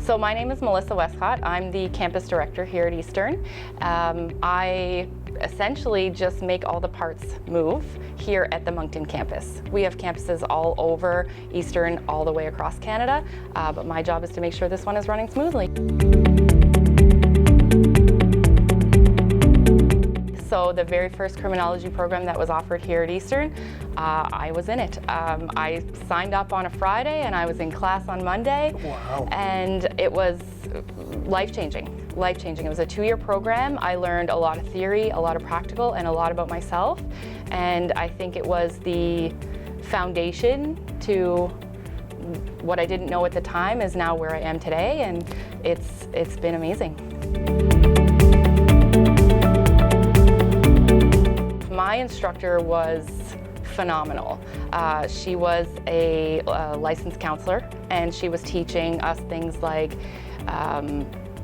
So my name is Melissa Westcott. I'm the campus director here at Eastern. I essentially just make all the parts move here at the Moncton campus. We have campuses all over Eastern, all the way across Canada, but my job is to make sure this one is running smoothly. So the very first criminology program that was offered here at Eastern, I was in it. I signed up on a Friday and I was in class on Monday. Wow. And it was life-changing. Life-changing. It was a 2-year program. I learned a lot of theory, a lot of practical, and a lot about myself. And I think it was the foundation to what I didn't know at the time is now where I am today, and it's been amazing. My instructor was phenomenal. She was a licensed counselor, and she was teaching us things like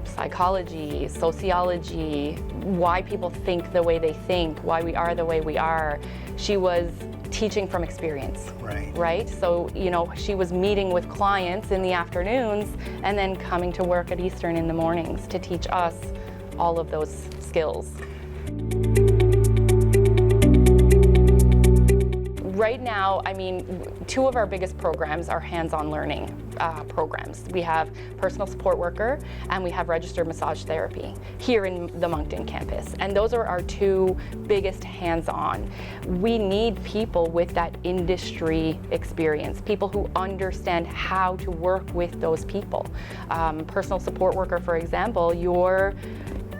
psychology, sociology, why people think the way they think, why we are the way we are. She was teaching from experience, right? So, you know, she was meeting with clients in the afternoons and then coming to work at Eastern in the mornings to teach us all of those skills. Right now, I mean, 2 of our biggest programs are hands-on learning programs. We have personal support worker and we have registered massage therapy here in the Moncton campus. And those are our 2 biggest hands-on. We need people with that industry experience, people who understand how to work with those people. Personal support worker, for example, you're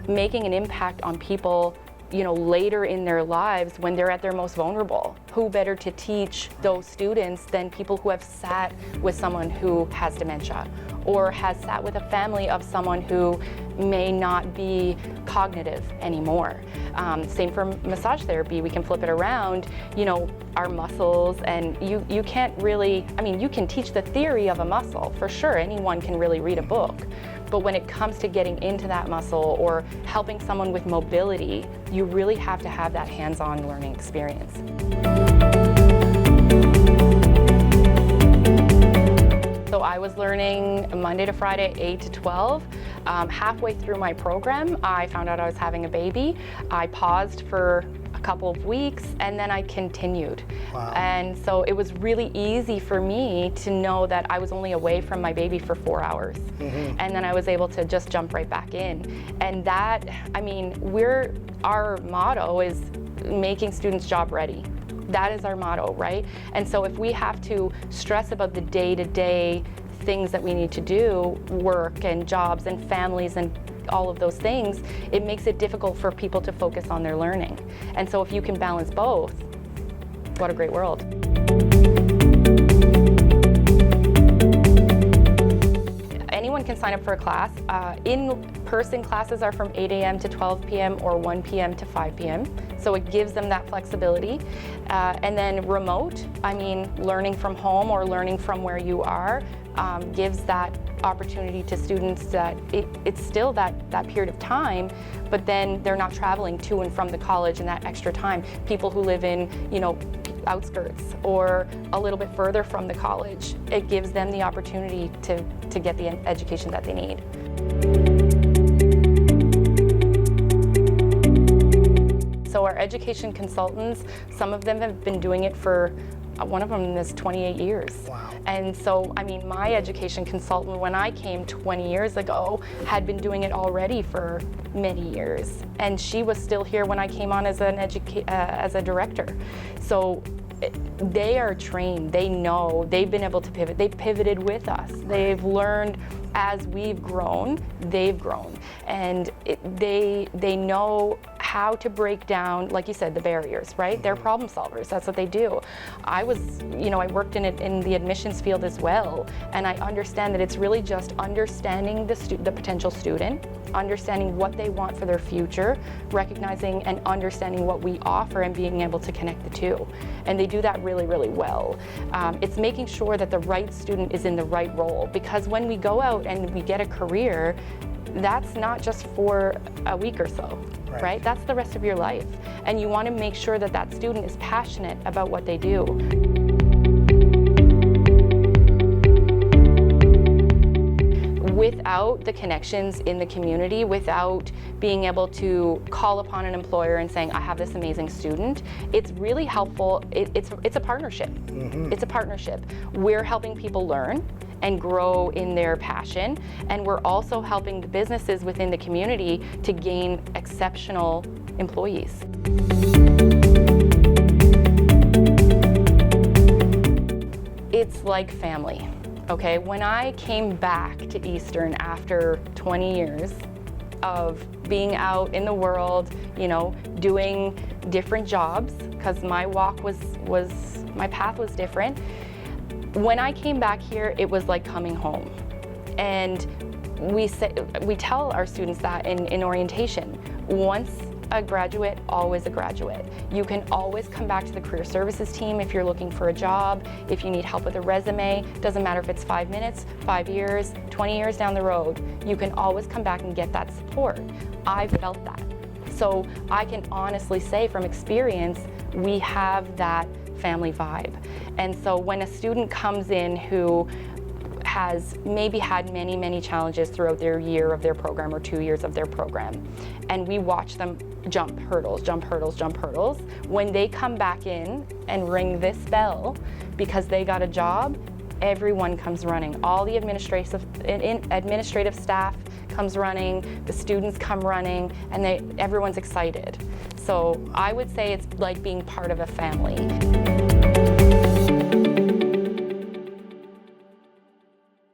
making an impact on people, you know, later in their lives when they're at their most vulnerable. Who better to teach those students than people who have sat with someone who has dementia or has sat with a family of someone who may not be cognitive anymore. Same for massage therapy. We can flip it around, you know, our muscles, and you can't really, I mean, you can teach the theory of a muscle, for sure. Anyone can really read a book. But when it comes to getting into that muscle or helping someone with mobility, you really have to have that hands-on learning experience. So I was learning Monday to Friday, 8 to 12. Halfway through my program, I found out I was having a baby. I paused for a couple of weeks and then I continued. Wow. And so it was really easy for me to know that I was only away from my baby for 4 hours. Mm-hmm. And then I was able to just jump right back in. And that, I mean, our motto is making students job ready. That is our motto, right? And so if we have to stress about the day-to-day things that we need to do, work and jobs and families and all of those things, it makes it difficult for people to focus on their learning. And so if you can balance both, what a great world. Anyone can sign up for a class. In-person classes are from 8 a.m. to 12 p.m. or 1 p.m. to 5 p.m. So it gives them that flexibility. And then remote, I mean, learning from home or learning from where you are gives that opportunity to students that it's still that period of time, but then they're not traveling to and from the college in that extra time. People who live in, you know, outskirts or a little bit further from the college, it gives them the opportunity to get the education that they need. So our education consultants, some of them have been doing it for, one of them is 28 years. Wow. And so, I mean, my education consultant, when I came 20 years ago, had been doing it already for many years. And she was still here when I came on as as a director. So they are trained, they know, they've been able to pivot. They pivoted with us. They've learned as we've grown, they've grown. And they know how to break down, like you said, the barriers, right? They're problem solvers, that's what they do. I worked in the admissions field as well, and I understand that it's really just understanding the potential student, understanding what they want for their future, recognizing and understanding what we offer and being able to connect the two. And they do that really, really well. It's making sure that the right student is in the right role, because when we go out and we get a career, that's not just for a week or so, right? That's the rest of your life. And you want to make sure that that student is passionate about what they do. without the connections in the community, without being able to call upon an employer and saying, I have this amazing student, it's really helpful. It's a partnership. It's a partnership. We're helping people learn and grow in their passion, and we're also helping the businesses within the community to gain exceptional employees. It's like family, okay? When I came back to Eastern after 20 years of being out in the world, you know, doing different jobs, because my my path was different. When I came back here, it was like coming home. And we tell our students that in orientation, once a graduate, always a graduate. You can always come back to the career services team if you're looking for a job, if you need help with a resume. Doesn't matter if it's 5 minutes, 5 years, 20 years down the road, you can always come back and get that support. I've felt that. So I can honestly say from experience, we have that family vibe. And so when a student comes in who has maybe had many challenges throughout their year of their program or 2 years of their program, and we watch them jump hurdles, when they come back in and ring this bell because they got a job, everyone comes running. All the administrative staff comes running, the students come running, and everyone's excited. So I would say it's like being part of a family.